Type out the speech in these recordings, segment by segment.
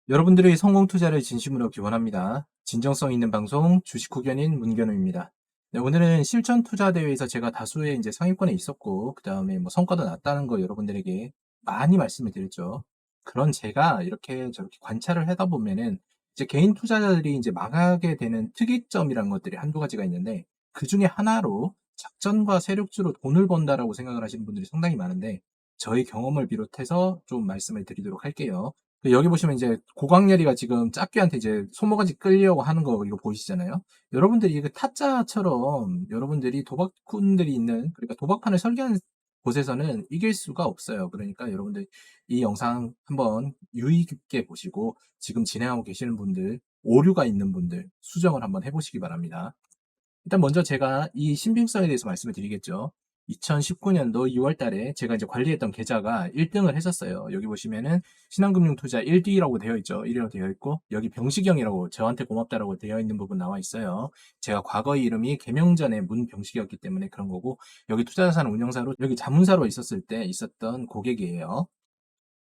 여러분들의 성공 투자를 진심으로 기원합니다. 진정성 있는 방송 주식 후견인 문견우입니다. 네, 오늘은 실전 투자 대회에서 제가 다수의 이제 상위권에 있었고, 그 다음에 뭐 성과도 났다는 거 여러분들에게 많이 말씀을 드렸죠. 그런 제가 이렇게 저렇게 관찰을 하다 보면은 이제 개인 투자자들이 이제 망하게 되는 특이점이란 것들이 한두 가지가 있는데, 그 중에 하나로 작전과 세력주로 돈을 번다라고 생각을 하시는 분들이 상당히 많은데, 저의 경험을 비롯해서 좀 말씀을 드리도록 할게요. 여기 보시면 이제 고광렬이가 지금 짝귀한테 이제 손모가지 끌려고 하는 거 이거 보이시잖아요. 여러분들이 그 타짜처럼 여러분들이 도박꾼들이 있는, 그러니까 도박판을 설계하는 곳에서는 이길 수가 없어요. 그러니까 여러분들 이 영상 한번 유의 깊게 보시고 지금 진행하고 계시는 분들, 오류가 있는 분들 수정을 한번 해보시기 바랍니다. 일단 먼저 제가 이 신빙성에 대해서 말씀을 드리겠죠. 2019년도 6월 달에 제가 이제 관리했던 계좌가 1등을 했었어요. 여기 보시면은 신한금융투자 1D라고 되어 있죠. 1위라고 되어 있고, 여기 병식형이라고 저한테 고맙다라고 되어 있는 부분 나와 있어요. 제가 과거의 이름이 개명전의 문병식이었기 때문에 그런 거고, 여기 투자자산 운용사로, 여기 자문사로 있었을 때 있었던 고객이에요.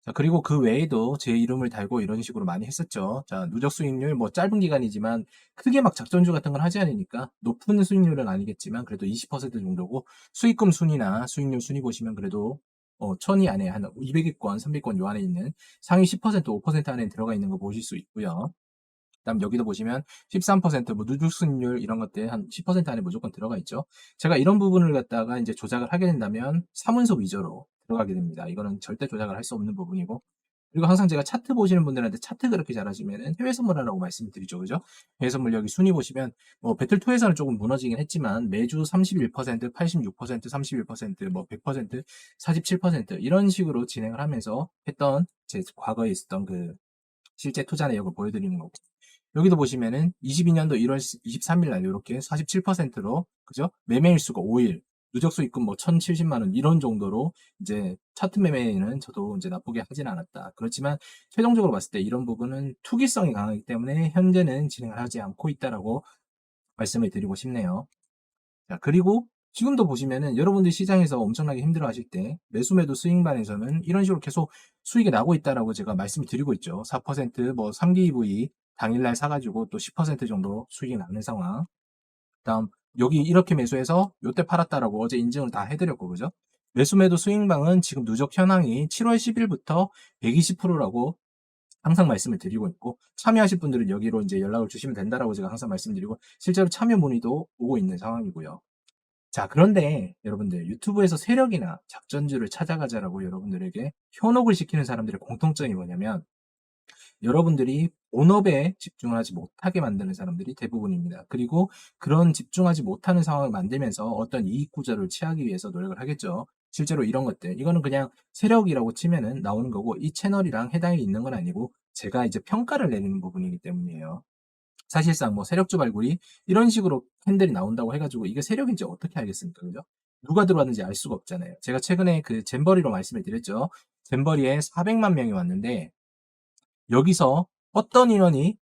자, 그리고 그 외에도 제 이름을 달고 이런 식으로 많이 했었죠. 자, 누적 수익률, 뭐 짧은 기간이지만 크게 막 작전주 같은 걸 하지 않으니까 높은 수익률은 아니겠지만 그래도 20% 정도고, 수익금 순이나 수익률 순위 보시면 그래도 1000위 안에 한 200위권, 300위권 요 안에 있는 상위 10%, 5% 안에 들어가 있는 거 보실 수 있고요. 그다음 여기도 보시면 13%, 뭐 누적 수익률 이런 것들 한 10% 안에 무조건 들어가 있죠. 제가 이런 부분을 갖다가 이제 조작을 하게 된다면 사문서 위주로 들어가게 됩니다. 이거는 절대 조작을 할 수 없는 부분이고, 그리고 항상 제가 차트 보시는 분들한테 차트 그렇게 잘하시면은 해외 선물하라고 말씀을 드리죠. 그죠? 해외 선물 여기 순위 보시면 뭐 배틀2에서는 조금 무너지긴 했지만 매주 31%, 86%, 31%, 뭐 100%, 47% 이런 식으로 진행을 하면서 했던 제 과거에 있었던 그 실제 투자 내역을 보여드리는 거고, 여기도 보시면은 22년도 1월 23일 날 이렇게 47%로, 그죠? 매매 일수가 5일, 누적 수익금 뭐 1,070만 원 이런 정도로 이제 차트 매매는 저도 이제 나쁘게 하진 않았다. 그렇지만 최종적으로 봤을 때 이런 부분은 투기성이 강하기 때문에 현재는 진행을 하지 않고 있다라고 말씀을 드리고 싶네요. 자, 그리고 지금도 보시면은 여러분들 시장에서 엄청나게 힘들어 하실 때 매수 매도 스윙반에서는 이런 식으로 계속 수익이 나고 있다라고 제가 말씀을 드리고 있죠. 4%뭐 3기V 당일날 사가지고 또 10% 정도 수익이 나는 상황. 다음 여기 이렇게 매수해서 요때 팔았다라고 어제 인증을 다 해드렸고, 그죠? 매수 매도 스윙방은 지금 누적 현황이 7월 10일부터 120%라고 항상 말씀을 드리고 있고, 참여하실 분들은 여기로 이제 연락을 주시면 된다라고 제가 항상 말씀드리고, 실제로 참여 문의도 오고 있는 상황이고요. 자, 그런데 여러분들 유튜브에서 세력이나 작전주를 찾아가자라고 여러분들에게 현혹을 시키는 사람들의 공통점이 뭐냐면, 여러분들이 본업에 집중을 하지 못하게 만드는 사람들이 대부분입니다. 그리고 그런 집중하지 못하는 상황을 만들면서 어떤 이익 구조를 취하기 위해서 노력을 하겠죠. 실제로 이런 것들, 이거는 그냥 세력이라고 치면은 나오는 거고, 이 채널이랑 해당이 있는 건 아니고 제가 이제 평가를 내리는 부분이기 때문이에요. 사실상 뭐 세력주 발굴이 이런 식으로 캔들이 나온다고 해가지고 이게 세력인지 어떻게 알겠습니까? 그죠? 누가 들어왔는지 알 수가 없잖아요. 제가 최근에 그 잼버리로 말씀을 드렸죠. 잼버리에 400만 명이 왔는데, 여기서 어떤 인원이,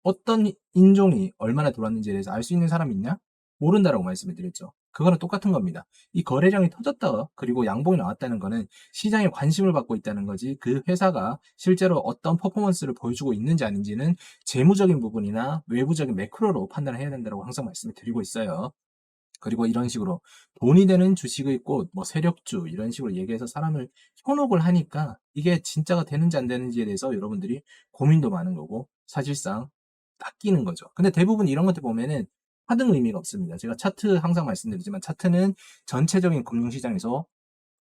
어떤 인종이 얼마나 들어왔는지에 대해서 알 수 있는 사람이 있냐? 모른다라고 말씀을 드렸죠. 그거랑 똑같은 겁니다. 이 거래량이 터졌다, 그리고 양봉이 나왔다는 거는 시장에 관심을 받고 있다는 거지, 그 회사가 실제로 어떤 퍼포먼스를 보여주고 있는지 아닌지는 재무적인 부분이나 외부적인 매크로로 판단을 해야 된다고 항상 말씀을 드리고 있어요. 그리고 이런 식으로 돈이 되는 주식의 꽃, 뭐 세력주 이런 식으로 얘기해서 사람을 현혹을 하니까 이게 진짜가 되는지 안 되는지에 대해서 여러분들이 고민도 많은 거고, 사실상 낚이는 거죠. 근데 대부분 이런 것들 보면은 하등 의미가 없습니다. 제가 차트 항상 말씀드리지만 차트는 전체적인 금융시장에서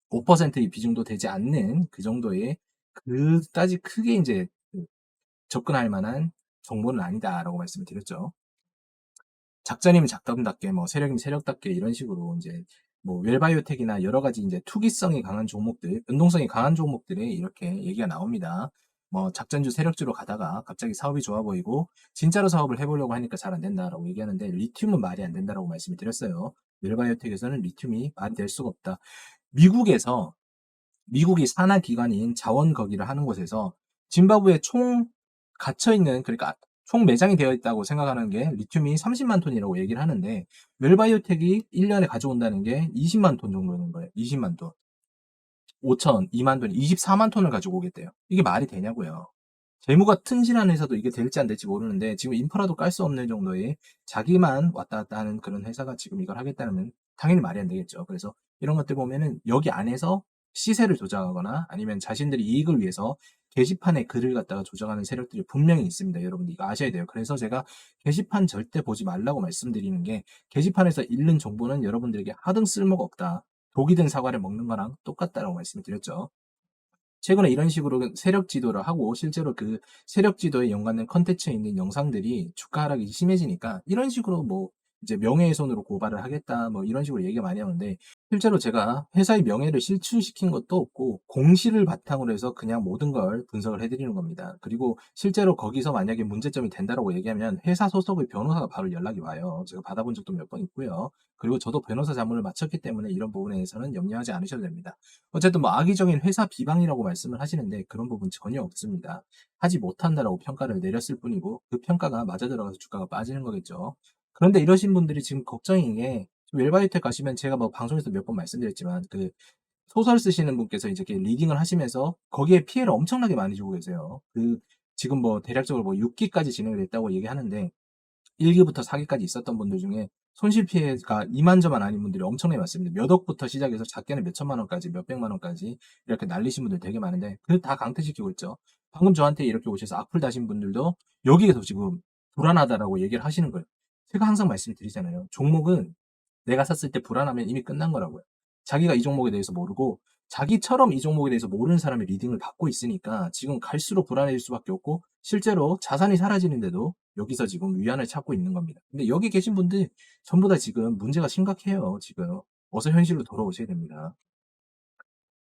5%의 비중도 되지 않는 그 정도의, 그다지 크게 이제 접근할 만한 정보는 아니다라고 말씀을 드렸죠. 작전이면 작전답게, 뭐 세력이면 세력답게 이런 식으로 이제 뭐 웰바이오텍이나 여러 가지 이제 투기성이 강한 종목들, 연동성이 강한 종목들에 이렇게 얘기가 나옵니다. 뭐 작전주, 세력주로 가다가 갑자기 사업이 좋아 보이고 진짜로 사업을 해보려고 하니까 잘 안 된다라고 얘기하는데, 리튬은 말이 안 된다라고 말씀을 드렸어요. 웰바이오텍에서는 리튬이 말이 될 수가 없다. 미국에서, 미국이 산하 기관인 자원 거기를 하는 곳에서 짐바브웨 총 갇혀 있는, 그러니까 총 매장이 되어 있다고 생각하는 게 리튬이 30만 톤이라고 얘기를 하는데, 웰바이오텍이 1년에 가져온다는 게 20만 톤 정도 되는 거예요. 20만 톤. 5천, 2만 톤, 24만 톤을 가지고 오겠대요. 이게 말이 되냐고요. 재무가 튼실한 회사도 이게 될지 안 될지 모르는데 지금 인프라도 깔 수 없는 정도의 자기만 왔다 갔다 하는 그런 회사가 지금 이걸 하겠다는 당연히 말이 안 되겠죠. 그래서 이런 것들 보면은 여기 안에서 시세를 조작하거나 아니면 자신들이 이익을 위해서 게시판에 글을 갖다가 조정하는 세력들이 분명히 있습니다. 여러분들 이거 아셔야 돼요. 그래서 제가 게시판 절대 보지 말라고 말씀드리는 게 게시판에서 읽는 정보는 여러분들에게 하등 쓸모가 없다. 독이 든 사과를 먹는 거랑 똑같다라고 말씀을 드렸죠. 최근에 이런 식으로 세력 지도를 하고 실제로 그 세력 지도에 연관된 컨텐츠에 있는 영상들이 주가 하락이 심해지니까 이런 식으로 뭐 이제 명예훼손으로 고발을 하겠다 뭐 이런 식으로 얘기가 많이 하는데 실제로 제가 회사의 명예를 실추시킨 것도 없고 공시를 바탕으로 해서 그냥 모든 걸 분석을 해드리는 겁니다. 그리고 실제로 거기서 만약에 문제점이 된다라고 얘기하면 회사 소속의 변호사가 바로 연락이 와요. 제가 받아본 적도 몇 번 있고요. 그리고 저도 변호사 자문을 마쳤기 때문에 이런 부분에 대해서는 염려하지 않으셔도 됩니다. 어쨌든 뭐 악의적인 회사 비방이라고 말씀을 하시는데 그런 부분 전혀 없습니다. 하지 못한다라고 평가를 내렸을 뿐이고 그 평가가 맞아 들어가서 주가가 빠지는 거겠죠. 그런데 이러신 분들이 지금 걱정인 게 웰바이오텍 가시면 제가 뭐 방송에서 몇 번 말씀드렸지만 그 소설 쓰시는 분께서 이제 이렇게 리딩을 하시면서 거기에 피해를 엄청나게 많이 주고 계세요. 그 지금 뭐 대략적으로 뭐 6기까지 진행이 됐다고 얘기하는데 1기부터 4기까지 있었던 분들 중에 손실 피해가 이만저만 아닌 분들이 엄청나게 많습니다. 몇 억부터 시작해서 작게는 몇 천만 원까지, 몇 백만 원까지 이렇게 날리신 분들 되게 많은데 그 다 강퇴시키고 있죠. 방금 저한테 이렇게 오셔서 악플 다신 분들도 여기에서 지금 불안하다라고 얘기를 하시는 거예요. 제가 항상 말씀드리잖아요. 종목은 내가 샀을 때 불안하면 이미 끝난 거라고요. 자기가 이 종목에 대해서 모르고 자기처럼 이 종목에 대해서 모르는 사람의 리딩을 받고 있으니까 지금 갈수록 불안해질 수밖에 없고 실제로 자산이 사라지는데도 여기서 지금 위안을 찾고 있는 겁니다. 근데 여기 계신 분들 전부 다 지금 문제가 심각해요. 지금 어서 현실로 돌아오셔야 됩니다.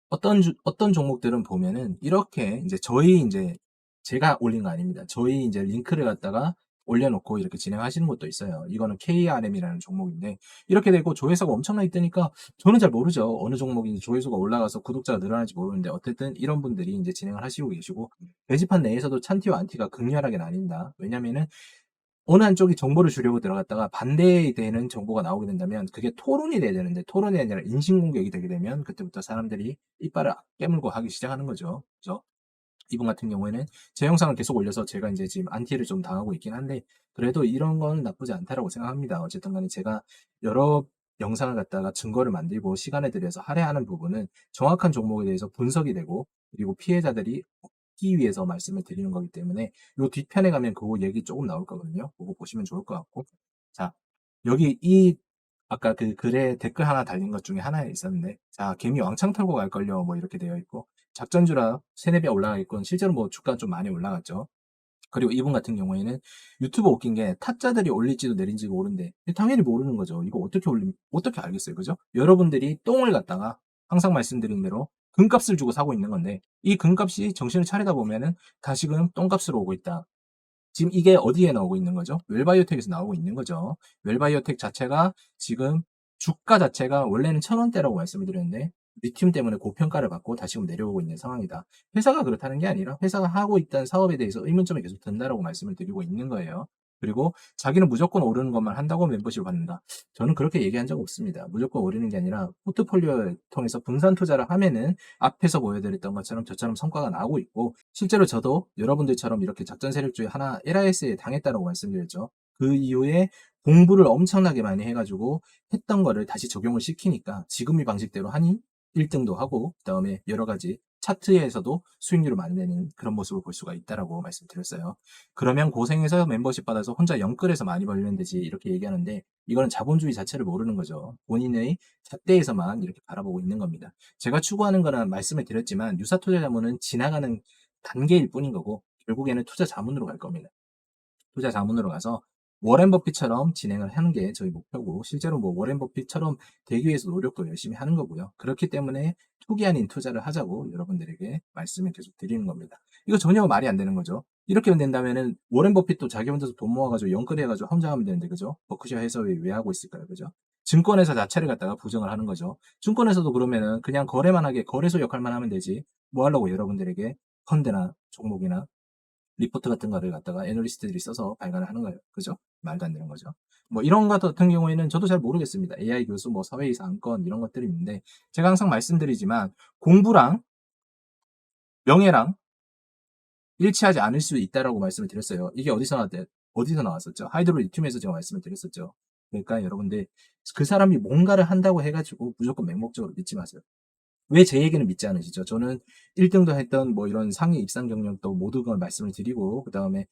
어떤 종목들은 보면은 이렇게 이제 저희 이제 제가 올린 거 아닙니다. 저희 이제 링크를 갖다가 올려놓고 이렇게 진행하시는 것도 있어요. 이거는 KRM이라는 종목인데 이렇게 되고 조회수가 엄청나게 뜨니까 저는 잘 모르죠. 어느 종목인지 조회수가 올라가서 구독자가 늘어날지 모르는데 어쨌든 이런 분들이 이제 진행을 하시고 계시고 게시판 내에서도 찬티와 안티가 극렬하게 나뉜다. 왜냐면은 어느 한쪽이 정보를 주려고 들어갔다가 반대되는 정보가 나오게 된다면 그게 토론이 돼야 되는데 토론이 아니라 인신공격이 되게 되면 그때부터 사람들이 이빨을 깨물고 하기 시작하는 거죠. 그죠? 이분 같은 경우에는 제 영상을 계속 올려서 제가 이제 지금 안티를 좀 당하고 있긴 한데 그래도 이런 건 나쁘지 않다라고 생각합니다. 어쨌든 간에 제가 여러 영상을 갖다가 증거를 만들고 시간을 들여서 할애하는 부분은 정확한 종목에 대해서 분석이 되고 그리고 피해자들이 없기 위해서 말씀을 드리는 거기 때문에 요 뒤편에 가면 그거 얘기 조금 나올 거거든요. 그거 보시면 좋을 것 같고 자 여기 이 아까 그 글에 댓글 하나 달린 것 중에 하나에 있었는데 자 개미 왕창 털고 갈걸요 뭐 이렇게 되어 있고 작전주라 세네 배 올라가 있고 실제로 뭐 주가 좀 많이 올라갔죠. 그리고 이분 같은 경우에는 유튜브 웃긴 게 타짜들이 올릴지도 내린지도 모르는데 당연히 모르는 거죠. 이거 어떻게 알겠어요, 그죠? 여러분들이 똥을 갖다가 항상 말씀드린 대로 금값을 주고 사고 있는 건데 이 금값이 정신을 차리다 보면은 다시금 똥값으로 오고 있다. 지금 이게 어디에 나오고 있는 거죠? 웰바이오텍에서 나오고 있는 거죠. 웰바이오텍 자체가 지금 주가 자체가 원래는 1,000원대라고 말씀을 드렸는데 리튬 때문에 고평가를 받고 다시금 내려오고 있는 상황이다. 회사가 그렇다는 게 아니라 회사가 하고 있던 사업에 대해서 의문점이 계속 든다라고 말씀을 드리고 있는 거예요. 그리고 자기는 무조건 오르는 것만 한다고 멤버십을 받는다. 저는 그렇게 얘기한 적 없습니다. 무조건 오르는 게 아니라 포트폴리오를 통해서 분산 투자를 하면은 앞에서 보여드렸던 것처럼 저처럼 성과가 나오고 있고 실제로 저도 여러분들처럼 이렇게 작전 세력 중에 하나 LIS에 당했다라고 말씀드렸죠. 그 이후에 공부를 엄청나게 많이 해가지고 했던 거를 다시 적용을 시키니까 지금 이 방식대로 하니 1등도 하고 그다음에 여러 가지 차트에서도 수익률을 많이 내는 그런 모습을 볼 수가 있다라고 말씀드렸어요. 그러면 고생해서 멤버십 받아서 혼자 영끌해서 많이 벌리는 되지 이렇게 얘기하는데 이거는 자본주의 자체를 모르는 거죠. 본인의 잣대에서만 이렇게 바라보고 있는 겁니다. 제가 추구하는 거는 말씀을 드렸지만 유사 투자 자문은 지나가는 단계일 뿐인 거고 결국에는 투자 자문으로 갈 겁니다. 투자 자문으로 가서 워렌 버핏처럼 진행을 하는 게 저희 목표고 실제로 뭐 워렌 버핏처럼 되기 위해서 노력도 열심히 하는 거고요. 그렇기 때문에 투기 아닌 투자를 하자고 여러분들에게 말씀을 계속 드리는 겁니다. 이거 전혀 말이 안 되는 거죠. 이렇게 된다면은 워렌 버핏도 자기 혼자서 돈 모아가지고 영끌해가지고 혼자 하면 되는데 그죠? 버크셔 해서웨이 왜 하고 있을까요? 그죠? 증권회사 자체를 갖다가 부정을 하는 거죠. 증권에서도 그러면은 그냥 거래만 하게 거래소 역할만 하면 되지. 뭐 하려고 여러분들에게 펀드나 종목이나 리포트 같은 거를 갖다가 애널리스트들이 써서 발간을 하는 거예요. 그죠? 말도 안 되는 거죠. 뭐 이런 것 같은 경우에는 저도 잘 모르겠습니다. AI 교수, 뭐 사회이사 안건 이런 것들이 있는데 제가 항상 말씀드리지만 공부랑 명예랑 일치하지 않을 수 있다라고 말씀을 드렸어요. 이게 어디서 나왔었죠? 하이드로 리튬에서 제가 말씀을 드렸었죠. 그러니까 여러분들 그 사람이 뭔가를 한다고 해가지고 무조건 맹목적으로 믿지 마세요. 왜 제 얘기는 믿지 않으시죠? 저는 1등도 했던 뭐 이런 상위 입상 경력도 모든 걸 말씀을 드리고, 그 다음에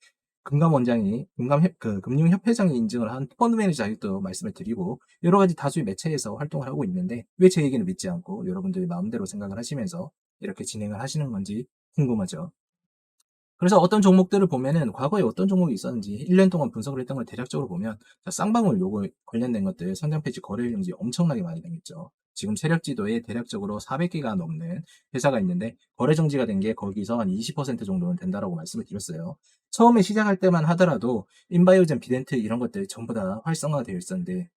금융협회장이 인증을 한 펀드 매니저 자격도 말씀을 드리고, 여러 가지 다수의 매체에서 활동을 하고 있는데, 왜 제 얘기는 믿지 않고 여러분들이 마음대로 생각을 하시면서 이렇게 진행을 하시는 건지 궁금하죠? 그래서 어떤 종목들을 보면은 과거에 어떤 종목이 있었는지 1년 동안 분석을 했던 걸 대략적으로 보면, 자, 쌍방울 요거 관련된 것들 선정 폐지 거래 일용지 엄청나게 많이 생겼죠. 지금 세력 지도에 대략적으로 400개가 넘는 회사가 있는데 거래 정지가 된 게 거기서 한 20% 정도는 된다라고 말씀을 드렸어요. 처음에 시작할 때만 하더라도 인바이오젠, 비덴트 이런 것들 전부 다 활성화가 되어 있었는데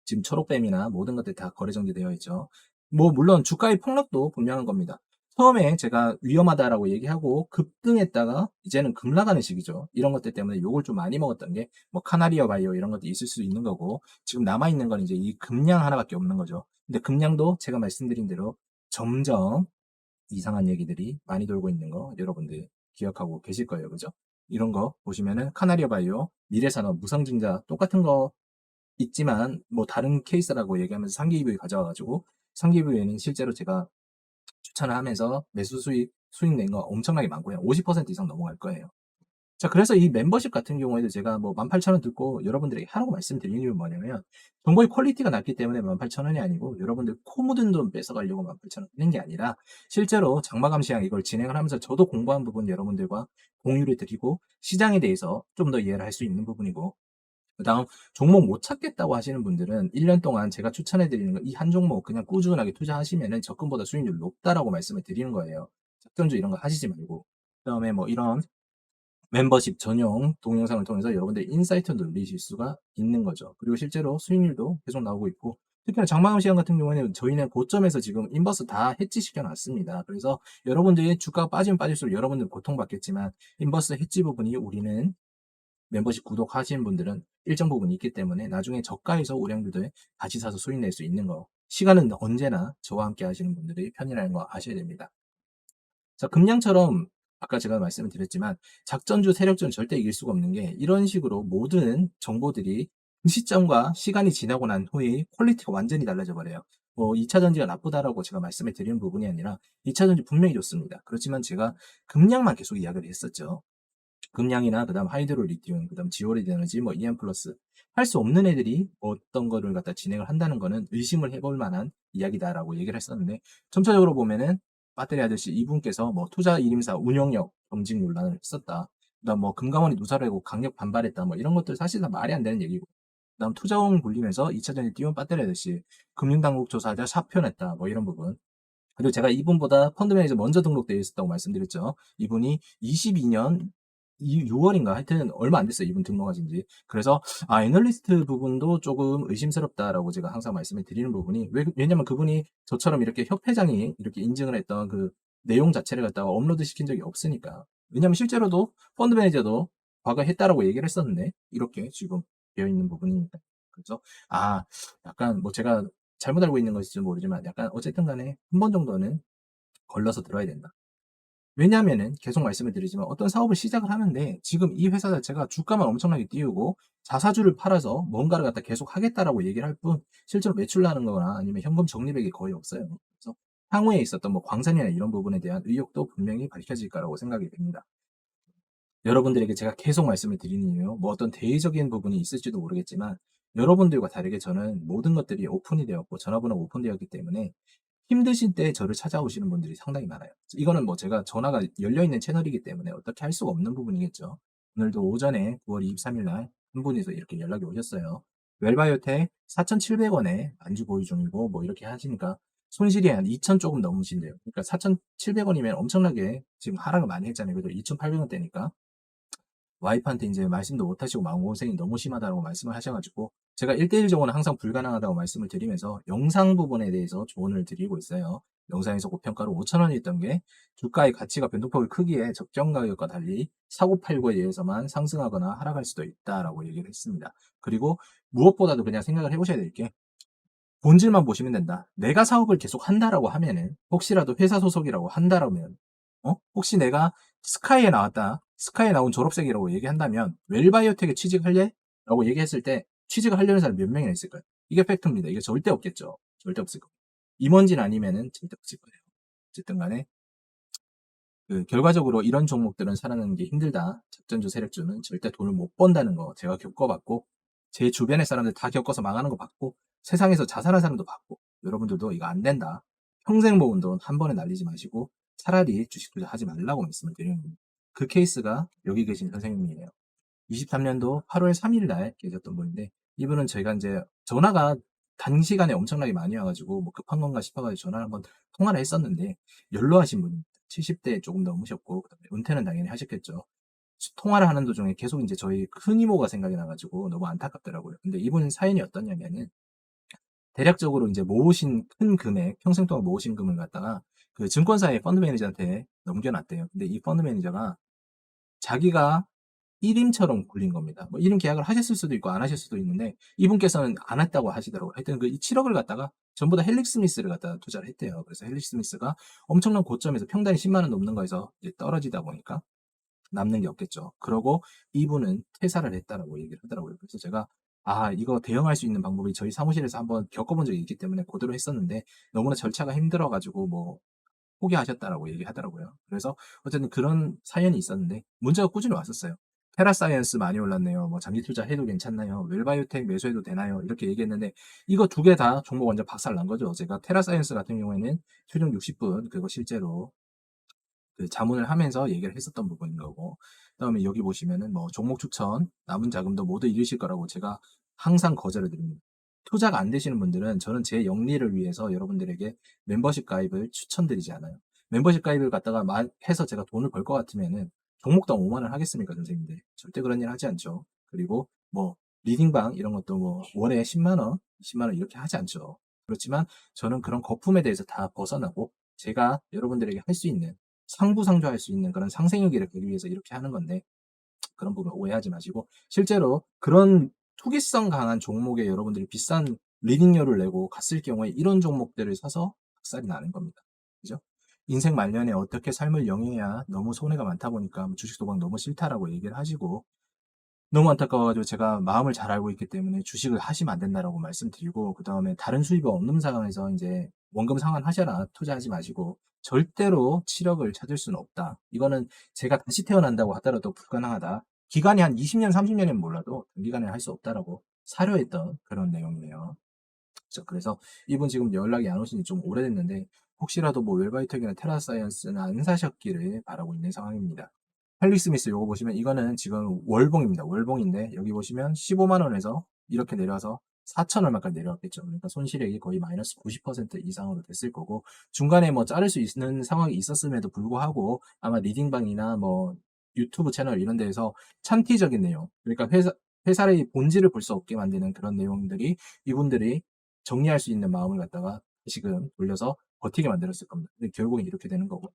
지금 초록뱀이나 모든 것들이 다 거래 정지되어 있죠. 뭐 물론 주가의 폭락도 분명한 겁니다. 처음에 제가 위험하다라고 얘기하고 급등했다가 이제는 급락하는 시기죠. 이런 것들 때문에 욕을 좀 많이 먹었던 게 뭐 카나리아 바이오 이런 것도 있을 수 있는 거고, 지금 남아 있는 건 이제 이 금량 하나밖에 없는 거죠. 근데 금량도 제가 말씀드린 대로 점점 이상한 얘기들이 많이 돌고 있는 거 여러분들 기억하고 계실 거예요. 그죠? 이런 거 보시면은 카나리아 바이오, 미래산업, 무상증자 똑같은 거 있지만 뭐 다른 케이스라고 얘기하면서 상기 EV 가져와가지고, 상기 EV에는 실제로 제가 추천을 하면서 매수 수익 낸 거 엄청나게 많고요. 50% 이상 넘어갈 거예요. 자, 그래서 이 멤버십 같은 경우에도 제가 뭐 18,000원 듣고 여러분들에게 하라고 말씀드리는 이유는 뭐냐면, 정보의 퀄리티가 낮기 때문에 18,000원이 아니고 여러분들 코 묻은 돈 뺏어가려고 18,000원 드는 게 아니라, 실제로 장마감 시장 이걸 진행을 하면서 저도 공부한 부분 여러분들과 공유를 드리고 시장에 대해서 좀 더 이해를 할 수 있는 부분이고, 그다음 종목 못 찾겠다고 하시는 분들은 1년 동안 제가 추천해 드리는 거 이 한 종목 그냥 꾸준하게 투자하시면은 적금보다 수익률 높다라고 말씀을 드리는 거예요. 작전주 이런 거 하시지 말고. 그다음에 뭐 이런 멤버십 전용 동영상을 통해서 여러분들 인사이트도 늘리실 수가 있는 거죠. 그리고 실제로 수익률도 계속 나오고 있고, 특히나 장마감 시장 같은 경우에는 저희는 고점에서 지금 인버스 다 해지 시켜놨습니다. 그래서 여러분들이 주가가 빠지면 빠질수록 여러분들 고통받겠지만, 인버스 해지 부분이 우리는 멤버십 구독하시는 분들은 일정 부분 있기 때문에 나중에 저가에서 우량주들 같이 사서 수익 낼 수 있는 거. 시간은 언제나 저와 함께 하시는 분들이 편이라는 거 아셔야 됩니다. 자, 금량처럼 아까 제가 말씀을 드렸지만 작전주, 세력주는 절대 이길 수가 없는 게, 이런 식으로 모든 정보들이 그 시점과 시간이 지나고 난 후에 퀄리티가 완전히 달라져 버려요. 뭐 2차 전지가 나쁘다라고 제가 말씀을 드리는 부분이 아니라 2차 전지 분명히 좋습니다. 그렇지만 제가 금량만 계속 이야기를 했었죠. 금량이나 그다음 하이드로 리튬, 그다음 지오리드 에너지, 뭐 EM 플러스 할 수 없는 애들이 어떤 거를 갖다 진행을 한다는 거는 의심을 해볼 만한 이야기다라고 얘기를 했었는데, 전체적으로 보면은 배터리 아저씨 이분께서 뭐 투자 일임사 운영력 검증 논란을 했었다. 그다음 뭐 금감원이 누사를 하고 강력 반발했다. 뭐 이런 것들 사실 다 말이 안 되는 얘기고. 그다음 투자원 굴리면서 2차전지 띄운 배터리 아저씨 금융당국 조사하자 사표냈다. 뭐 이런 부분. 그리고 제가 이분보다 펀드 매니저 먼저 등록되어 있었다고 말씀드렸죠. 이분이 22년 6월인가 하여튼 얼마 안 됐어요. 이분 등록하신 지. 그래서 애널리스트 부분도 조금 의심스럽다라고 제가 항상 말씀을 드리는 부분이, 왜냐면 그분이 저처럼 이렇게 협회장이 이렇게 인증을 했던 그 내용 자체를 갖다가 업로드 시킨 적이 없으니까. 왜냐면 실제로도 펀드 매니저도 과거에 했다라고 얘기를 했었는데 이렇게 지금 되어 있는 부분이니까. 그래서 아 약간 뭐 제가 잘못 알고 있는 것일지 모르지만 약간 어쨌든 간에 한 번 정도는 걸러서 들어야 된다. 왜냐하면은 계속 말씀을 드리지만 어떤 사업을 시작을 하는데 지금 이 회사 자체가 주가만 엄청나게 띄우고 자사주를 팔아서 뭔가를 갖다 계속 하겠다라고 얘기를 할 뿐, 실제로 매출 나는 거나 아니면 현금 적립액이 거의 없어요. 그래서 향후에 있었던 뭐 광산이나 이런 부분에 대한 의혹도 분명히 밝혀질 거라고 생각이 됩니다. 여러분들에게 제가 계속 말씀을 드리는 이유, 뭐 어떤 대의적인 부분이 있을지도 모르겠지만 여러분들과 다르게 저는 모든 것들이 오픈이 되었고 전화번호가 오픈되었기 때문에 힘드실 때 저를 찾아오시는 분들이 상당히 많아요. 이거는 뭐 제가 전화가 열려있는 채널이기 때문에 어떻게 할 수가 없는 부분이겠죠. 오늘도 오전에 9월 23일 날 한 분이서 이렇게 연락이 오셨어요. 웰바이오텍 4,700원에 안주 보유 중이고 뭐 이렇게 하시니까 손실이 한 2천 조금 넘으신대요. 그러니까 4,700원이면 엄청나게 지금 하락을 많이 했잖아요. 그래도 2,800원대니까. 와이프한테 이제 말씀도 못 하시고 마음고생이 너무 심하다고 말씀을 하셔가지고 제가 1대1 적으로는 항상 불가능하다고 말씀을 드리면서 영상 부분에 대해서 조언을 드리고 있어요. 영상에서 고평가로 5,000원이 있던 게 주가의 가치가 변동폭이 크기에 적정 가격과 달리 사고팔고에 의해서만 상승하거나 하락할 수도 있다라고 얘기를 했습니다. 그리고 무엇보다도 그냥 생각을 해보셔야 될 게, 본질만 보시면 된다. 내가 사업을 계속 한다라고 하면은, 혹시라도 회사 소속이라고 한다라면 혹시 내가 스카이에 나왔다. 스카이에 나온 졸업생이라고 얘기한다면 웰바이오텍에 취직할래? 라고 얘기했을 때 취직을 하려는 사람이 몇 명이나 있을까요? 이게 팩트입니다. 이게 절대 없겠죠. 절대 없을 거예요. 임원진 아니면은 절대 없을 거예요. 어쨌든 간에 결과적으로 이런 종목들은 살아나는 게 힘들다. 작전주 세력주는 절대 돈을 못 번다는 거 제가 겪어봤고 제 주변의 사람들 다 겪어서 망하는 거 봤고 세상에서 자살한 사람도 봤고 여러분들도 이거 안 된다. 평생 모은 돈 한 번에 날리지 마시고 차라리 주식 투자하지 말라고 말씀을 드리는 겁니다. 그 케이스가 여기 계신 선생님이에요. 23년도 8월 3일 날 계셨던 분인데 이분은 저희가 이제 전화가 단시간에 엄청나게 많이 와가지고 뭐 급한 건가 싶어가지고 전화를 한번 통화를 했었는데 연로하신 분입니다. 70대 조금 넘으셨고 그다음에 은퇴는 당연히 하셨겠죠. 통화를 하는 도중에 계속 이제 저희 큰 이모가 생각이 나가지고 너무 안타깝더라고요. 근데 이분 사연이 어떠냐면은 대략적으로 이제 모으신 큰 금액, 평생 동안 모으신 금을 갖다가 그 증권사의 펀드 매니저한테 넘겨놨대요. 근데 이 펀드 매니저가 자기가 1임처럼 굴린 겁니다. 뭐 1임 계약을 하셨을 수도 있고 안 하실 수도 있는데 이분께서는 안 했다고 하시더라고요. 하여튼 그 7억을 갖다가 전부 다 헬릭 스미스를 갖다가 투자를 했대요. 그래서 헬릭 스미스가 엄청난 고점에서 평단이 10만 원 넘는 거에서 이제 떨어지다 보니까 남는 게 없겠죠. 그러고 이분은 퇴사를 했다라고 얘기를 하더라고요. 그래서 제가 이거 대응할 수 있는 방법이 저희 사무실에서 한번 겪어본 적이 있기 때문에 그대로 했었는데 너무나 절차가 힘들어가지고 뭐 포기하셨다라고 얘기하더라고요. 그래서 어쨌든 그런 사연이 있었는데 문제가 꾸준히 왔었어요. 테라사이언스 많이 올랐네요. 뭐 장기 투자 해도 괜찮나요? 웰바이오텍 매수해도 되나요? 이렇게 얘기했는데 이거 두 개 다 종목 완전 박살 난 거죠. 제가 테라사이언스 같은 경우에는 최종 60분 그거 실제로 그 자문을 하면서 얘기를 했었던 부분인 거고 그다음에 여기 보시면은 뭐 종목 추천 남은 자금도 모두 잃으실 거라고 제가 항상 거절을 드립니다. 투자가 안 되시는 분들은 저는 제 영리를 위해서 여러분들에게 멤버십 가입을 추천드리지 않아요. 멤버십 가입을 갖다가 해서 제가 돈을 벌 것 같으면은 종목당 5만 원 하겠습니까, 선생님들? 절대 그런 일 하지 않죠. 그리고 뭐 리딩방 이런 것도 뭐 월에 10만 원, 20만 원 이렇게 하지 않죠. 그렇지만 저는 그런 거품에 대해서 다 벗어나고 제가 여러분들에게 할 수 있는 상부상조할 수 있는 그런 상생유기를 보기 위해서 이렇게 하는 건데 그런 부분 오해하지 마시고 실제로 그런 투기성 강한 종목에 여러분들이 비싼 리딩료를 내고 갔을 경우에 이런 종목들을 사서 박살이 나는 겁니다. 그죠? 인생 말년에 어떻게 삶을 영위해야 너무 손해가 많다 보니까 주식 도박 너무 싫다라고 얘기를 하시고 너무 안타까워가지고 제가 마음을 잘 알고 있기 때문에 주식을 하시면 안 된다라고 말씀드리고 그 다음에 다른 수입이 없는 상황에서 이제 원금 상환하셔라 투자하지 마시고 절대로 7억을 찾을 수는 없다. 이거는 제가 다시 태어난다고 하더라도 불가능하다. 기간이 한 20년, 30년이면 몰라도 단기간에 할 수 없다라고 사료했던 그런 내용이네요. 그래서 이분 지금 연락이 안 오신 지 좀 오래됐는데 혹시라도 뭐 웰바이텍이나 테라사이언스는 안 사셨기를 바라고 있는 상황입니다. 헬리 스미스 요거 보시면 이거는 지금 월봉입니다. 월봉인데 여기 보시면 15만 원에서 이렇게 내려서 4천 얼마까지 내려왔겠죠. 그러니까 손실액이 거의 마이너스 90% 이상으로 됐을 거고 중간에 뭐 자를 수 있는 상황이 있었음에도 불구하고 아마 리딩방이나 뭐 유튜브 채널 이런 데에서 찬티적인 내용 그러니까 회사의 본질을 볼 수 없게 만드는 그런 내용들이 이분들이 정리할 수 있는 마음을 갖다가 지금 돌려서 버티게 만들었을 겁니다. 근데 결국은 이렇게 되는 거고.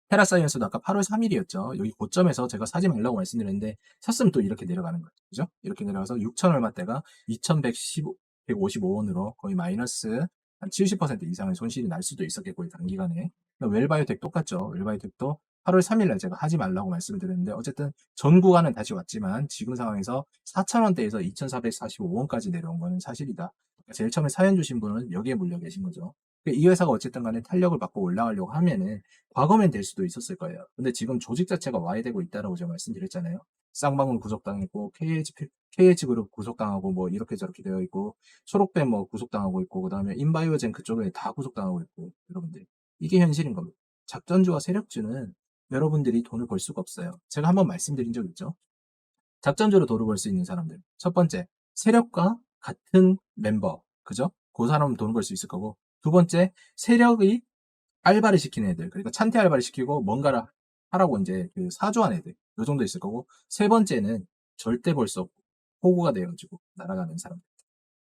테라사이언스도 아까 8월 3일이었죠. 여기 고점에서 제가 사지 말라고 말씀드렸는데 샀으면 또 이렇게 내려가는 거죠. 그죠? 이렇게 내려가서 6천 얼마대가 2,115원으로 거의 마이너스 한 70% 이상의 손실이 날 수도 있었겠고요. 단기간에. 웰바이오텍 똑같죠. 웰바이오텍도 8월 3일 날 제가 하지 말라고 말씀드렸는데 어쨌든 전 구간은 다시 왔지만 지금 상황에서 4,000원대에서 2,445원까지 내려온 거는 사실이다. 제일 처음에 사연 주신 분은 여기에 물려 계신 거죠. 이 회사가 어쨌든 간에 탄력을 받고 올라가려고 하면은 과거면 될 수도 있었을 거예요. 근데 지금 조직 자체가 와해되고 있다라고 제가 말씀드렸잖아요. 쌍방울 구속당했고 KH그룹 구속당하고 뭐 이렇게 저렇게 되어 있고 초록뱀 뭐 구속당하고 있고 그다음에 인바이오젠 그쪽에 다 구속당하고 있고 여러분들 이게 현실인 겁니다. 작전주와 세력주는 여러분들이 돈을 벌 수가 없어요. 제가 한번 말씀드린 적 있죠. 작전주로 돈을 벌 수 있는 사람들. 첫 번째, 세력과 같은 멤버. 그죠? 그 사람은 돈을 벌 수 있을 거고. 두 번째, 세력이 알바를 시키는 애들. 그러니까 찬테 알바를 시키고 뭔가를 하라고 이제 그 사주한 애들. 요 정도 있을 거고. 세 번째는 절대 벌 수 없고 호구가 되어가지고 날아가는 사람들.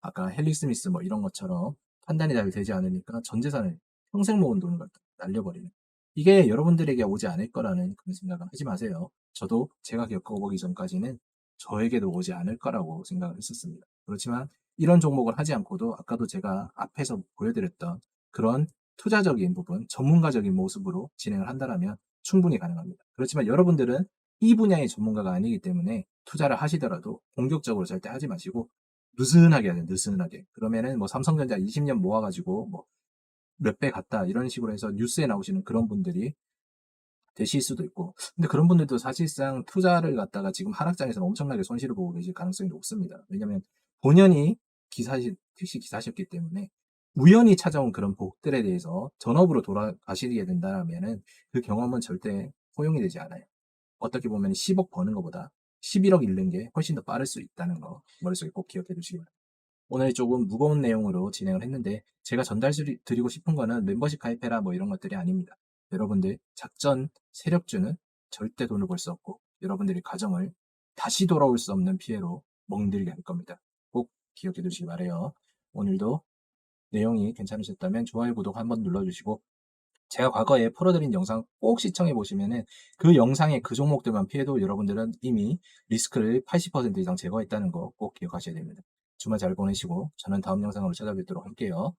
아까 헬릭 스미스 뭐 이런 것처럼 판단이 잘 되지 않으니까 전 재산을 평생 모은 돈을 갖다 날려버리는. 이게 여러분들에게 오지 않을 거라는 그런 생각을 하지 마세요. 저도 제가 겪어보기 전까지는 저에게도 오지 않을 거라고 생각을 했었습니다. 그렇지만 이런 종목을 하지 않고도 아까도 제가 앞에서 보여드렸던 그런 투자적인 부분, 전문가적인 모습으로 진행을 한다면 충분히 가능합니다. 그렇지만 여러분들은 이 분야의 전문가가 아니기 때문에 투자를 하시더라도 공격적으로 절대 하지 마시고 느슨하게 하세요. 느슨하게. 그러면은 뭐 삼성전자 20년 모아가지고 뭐 몇 배 갔다 이런 식으로 해서 뉴스에 나오시는 그런 분들이 되실 수도 있고. 근데 그런 분들도 사실상 투자를 갖다가 지금 하락장에서는 엄청나게 손실을 보고 계실 가능성이 높습니다. 왜냐면 본연이 택시 기사셨기 때문에 우연히 찾아온 그런 복들에 대해서 전업으로 돌아가시게 된다면은 그 경험은 절대 허용이 되지 않아요. 어떻게 보면 10억 버는 것보다 11억 잃는 게 훨씬 더 빠를 수 있다는 거 머릿속에 꼭 기억해 두시기 바랍니다. 오늘 조금 무거운 내용으로 진행을 했는데 제가 전달드리고 싶은 거는 멤버십 가입해라 뭐 이런 것들이 아닙니다. 여러분들 작전 세력주는 절대 돈을 벌 수 없고 여러분들의 가정을 다시 돌아올 수 없는 피해로 멍들게 할 겁니다. 꼭 기억해 두시기 바래요. 오늘도 내용이 괜찮으셨다면 좋아요, 구독 한번 눌러주시고 제가 과거에 풀어드린 영상 꼭 시청해 보시면은 그 영상의 그 종목들만 피해도 여러분들은 이미 리스크를 80% 이상 제거했다는 거 꼭 기억하셔야 됩니다. 주말 잘 보내시고 저는 다음 영상으로 찾아뵙도록 할게요.